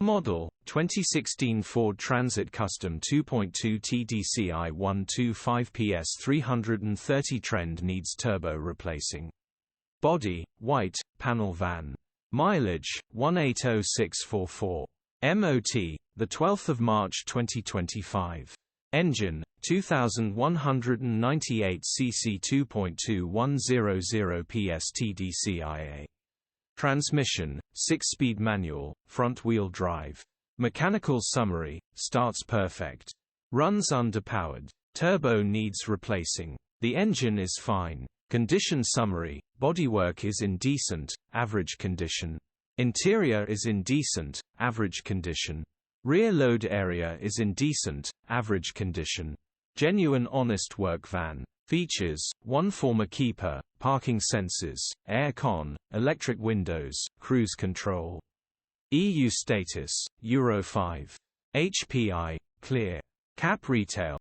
Model, 2016 Ford Transit Custom 2.2 TDCI 125PS 330 Trend needs turbo replacing. Body, white, panel van. Mileage, 180,644. MOT, 12 March 2025. Engine, 2198 cc 2.2 PS TDCI-A. Transmission, 6-speed manual, front-wheel drive. Mechanical summary, starts perfect. Runs underpowered. Turbo needs replacing. The engine is fine. Condition summary, bodywork is in decent, average condition. Interior is in decent, average condition. Rear load area is in decent, average condition. Genuine honest work van. Features, 1 former keeper, parking sensors, air con, electric windows, cruise control. EU status, Euro 5. HPI, clear. Cap retail.